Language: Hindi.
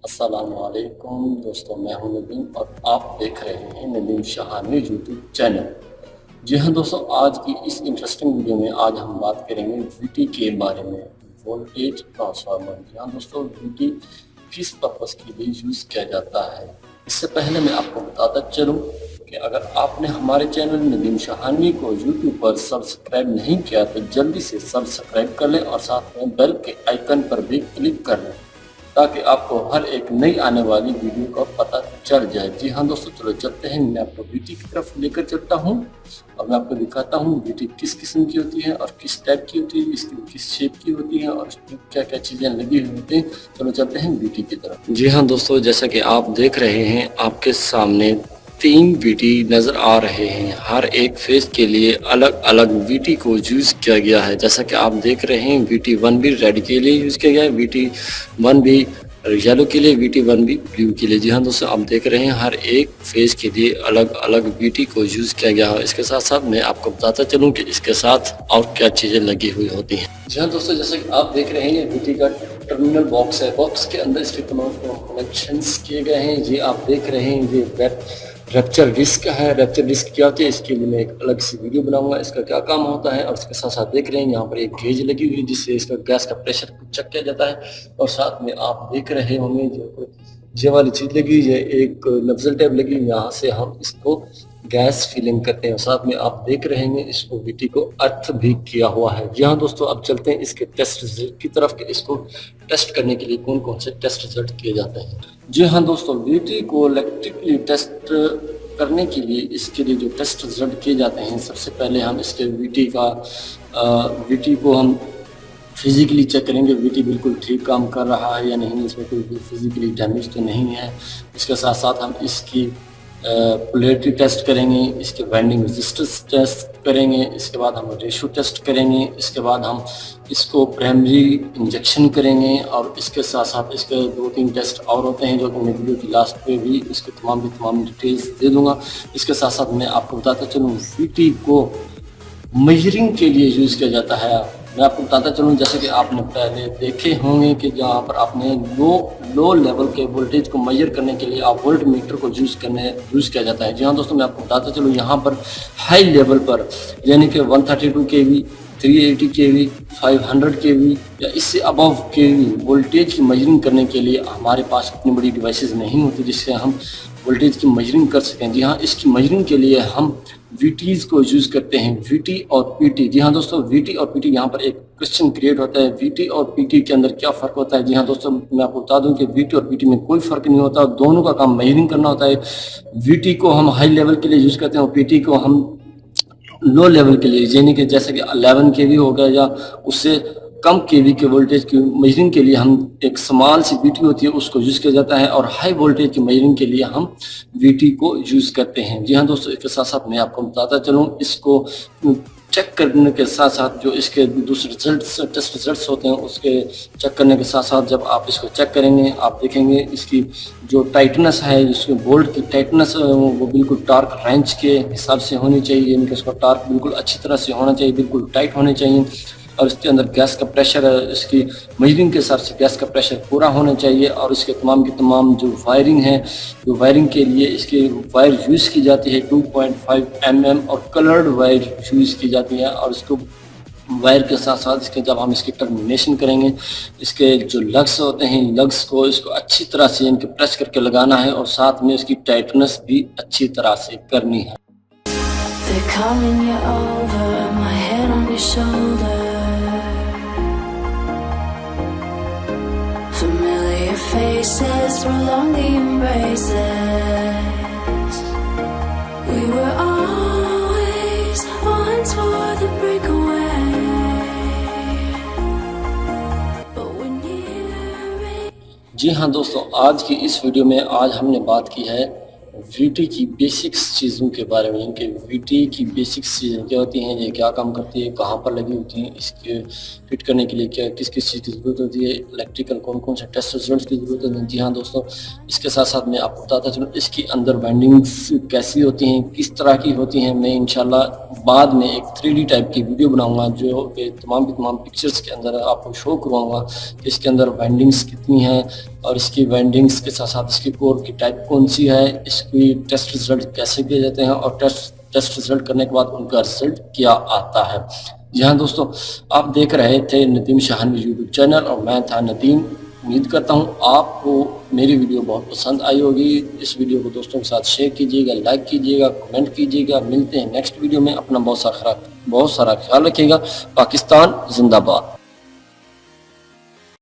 अस्सलामुअलैकुम दोस्तों, मैं हूं नदीम और आप देख रहे हैं नदीम शहानी यूट्यूब चैनल। जी हाँ दोस्तों, आज की इस इंटरेस्टिंग वीडियो में आज हम बात करेंगे वीटी के बारे में, वोल्टेज ट्रांसफार्मर। जी हाँ दोस्तों, वीटी किस पर्पज़ के लिए यूज़ किया जाता है। इससे पहले मैं आपको बताता चलूँ कि अगर आपने हमारे चैनल नदीम शहानी को यूट्यूब पर सब्सक्राइब नहीं किया तो जल्दी से सब्सक्राइब कर लें और साथ में बेल के आइकन पर भी क्लिक कर लें ताकि आपको हर एक नई आने वाली वीडियो का पता चल जाए। जी हाँ दोस्तों, चलो चलते हैं, मैं आपको वीटी की तरफ लेकर चलता हूँ और मैं आपको दिखाता हूँ वीटी किस किस्म की होती है और किस टाइप की होती है, इसकी किस शेप की होती है और इसमें क्या क्या चीज़ें लगी हुई होती हैं। चलो चलते हैं वीटी की तरफ। जी हाँ दोस्तों, जैसा कि आप देख रहे हैं आपके सामने 3 वीटी नज़र आ रहे हैं। हर एक फेस के लिए अलग अलग वीटी को यूज़ किया गया है। जैसा कि आप देख रहे हैं वीटी 1 भी रेड के लिए यूज़ किया गया है, वीटी 1 भी येलो के लिए, वीटी 1 भी ब्लू के लिए। जी हाँ दोस्तों, आप देख रहे हैं हर एक फेस के लिए अलग अलग वीटी को यूज़ किया गया है। इसके साथ साथ मैं आपको बताता चलूँ कि इसके साथ और क्या चीज़ें लगी हुई होती हैं। जी हाँ दोस्तों, जैसे कि आप देख रहे हैं ये वीटी का टर्मिनल बॉक्स है। बॉक्स के अंदर इसके तमाम कनेक्शंस किए गए हैं। जी आप देख रहे हैं ये रैप्चर डिस्क है। रैप्चर डिस्क क्या होती है इसके लिए मैं एक अलग सी वीडियो बनाऊंगा, इसका क्या काम होता है। और इसके साथ साथ देख रहे हैं यहाँ पर एक गेज लगी हुई है जिससे इसका गैस का प्रेशर चेक किया जाता है। और साथ में आप देख रहे होंगे जो ये वाली चीज़ लगी हुई है, एक नब्जल टैब लगी हुई है, यहाँ से हम इसको गैस फिलिंग करते हैं। साथ में आप देख रहे हैं इसको वीटी को अर्थ भी किया हुआ है। जी हाँ दोस्तों, अब चलते हैं इसके टेस्ट रिजल्ट की तरफ कि इसको टेस्ट करने के लिए कौन कौन से टेस्ट रिजल्ट किए जाते हैं। जी हाँ दोस्तों, वीटी को इलेक्ट्रिकली टेस्ट करने के लिए इसके लिए जो टेस्ट रिजल्ट किए जाते हैं, सबसे पहले हम इसके वीटी को हम फिजिकली चेक करेंगे वीटी बिल्कुल ठीक काम कर रहा है या नहीं, इसमें कोई भी फिजिकली डैमेज तो नहीं है। इसके साथ साथ हम इसकी पोलैरिटी टेस्ट करेंगे, इसके वाइंडिंग रेजिस्टेंस टेस्ट करेंगे, इसके बाद हम रेशो टेस्ट करेंगे, इसके बाद हम इसको प्राइमरी इंजेक्शन करेंगे और इसके साथ साथ इसके 2-3 टेस्ट और होते हैं जो कि मैं वीडियो की लास्ट पे भी इसके तमाम डिटेल्स दे दूंगा। इसके साथ साथ मैं आपको बताता चलूँ वीटी को मेजरिंग के लिए यूज़ किया जाता है। मैं आपको बताता चलूँ, जैसे कि आपने पहले देखे होंगे कि जहाँ पर आपने लो लेवल के वोल्टेज को मेजर करने के लिए आप वोल्ट मीटर को यूज़ किया जाता है। जी हाँ दोस्तों, मैं आपको बताता चलूँ यहाँ पर हाई लेवल पर यानी कि 132 kV, 380 kV, 500 kV या इससे अबव kV वोल्टेज की मेजरिंग करने के लिए हमारे पास इतनी बड़ी डिवाइसेस नहीं होती जिससे हम वोल्टेज की मेजरिंग कर सकें। जी हाँ, इसकी मेजरिंग के लिए हम वीटीज़ को यूज़ करते हैं, वीटी और पीटी। जी हाँ दोस्तों, वीटी और पीटी, यहाँ पर एक क्वेश्चन क्रिएट होता है, वीटी और पीटी के अंदर क्या फ़र्क होता है। जी हाँ दोस्तों, मैं आपको बता दूं कि वीटी और पीटी में कोई फ़र्क नहीं होता, दोनों का काम मेजरिंग करना होता है। वीटी को हम हाई लेवल के लिए यूज़ करते हैं और पीटी को हम लो लेवल के लिए, यानी कि जैसे कि 11 kV हो गया या उससे कम केवी के वोल्टेज की मेजरिंग के लिए हम एक स्मॉल सी वीटी होती है उसको यूज़ किया जाता है और हाई वोल्टेज की मेजरिंग के लिए हम वीटी को यूज़ करते हैं। जी हाँ दोस्तों, इसके साथ साथ मैं आपको बताता चलूँ, इसको चेक करने के साथ साथ जो इसके दूसरे टेस्ट रिजल्ट्स होते हैं उसके चेक करने के साथ साथ जब आप इसको चेक करेंगे आप देखेंगे इसकी जो टाइटनेस है, इसके बोल्ट की टाइटनेस वो बिल्कुल टार्क रेंच के हिसाब से होनी चाहिए, यानी कि उसका टार्क बिल्कुल अच्छी तरह से होना चाहिए, बिल्कुल टाइट होने चाहिए। और इसके अंदर गैस का प्रेशर, इसकी मेजरिंग के हिसाब से गैस का प्रेशर पूरा होना चाहिए। और इसके तमाम की तमाम जो वायरिंग है, जो वायरिंग के लिए इसकी वायर यूज़ की जाती है 2.5 mm और कलर्ड वायर यूज़ की जाती है। और इसको वायर के साथ साथ इसके जब हम इसकी टर्मिनेशन करेंगे, इसके जो लग्स होते हैं, लग्स को इसको अच्छी तरह से इनके प्रेस करके लगाना है और साथ में इसकी टाइटनेस भी अच्छी तरह से करनी है। Familiar faces prolong the embraces. We were always on toward the breakaway. But when you जी हाँ दोस्तों, आज की इस वीडियो में आज हमने बात की है वीटी की बेसिक्स चीज़ों के बारे में, इनके वीटी की बेसिक्स चीज़ें क्या होती हैं, ये क्या काम करती है, कहाँ पर लगी होती हैं, इसके फिट करने के लिए क्या किस किस चीज़ की ज़रूरत होती है, इलेक्ट्रिकल कौन कौन से टेस्ट रिजल्ट की ज़रूरत होती है। जी हाँ दोस्तों, इसके साथ साथ मैं आपको बताता चलूँ इसकी अंदर वाइंडिंग्स कैसी होती हैं, किस तरह की होती हैं। मैं इंशाल्लाह बाद में एक 3D टाइप की वीडियो बनाऊंगा जो कि तमाम की तमाम पिक्चर्स के अंदर आपको शो करवाऊंगा कि इसके अंदर वाइंडिंग्स कितनी हैं और इसकी वाइंडिंग्स के साथ साथ इसकी कोर की टाइप कौन सी है, इसकी टेस्ट रिजल्ट कैसे किए जाते हैं और टेस्ट रिजल्ट करने के बाद उनका रिजल्ट क्या आता है। जी हाँ दोस्तों, आप देख रहे थे नदीम शाहानवी यूट्यूब चैनल और मैं था नदीम। उम्मीद करता हूँ आपको मेरी वीडियो बहुत पसंद आई होगी। इस वीडियो को दोस्तों के साथ शेयर कीजिएगा, लाइक कीजिएगा, कमेंट कीजिएगा। मिलते हैं नेक्स्ट वीडियो में। अपना बहुत सारा ख्याल रखिएगा। पाकिस्तान जिंदाबाद।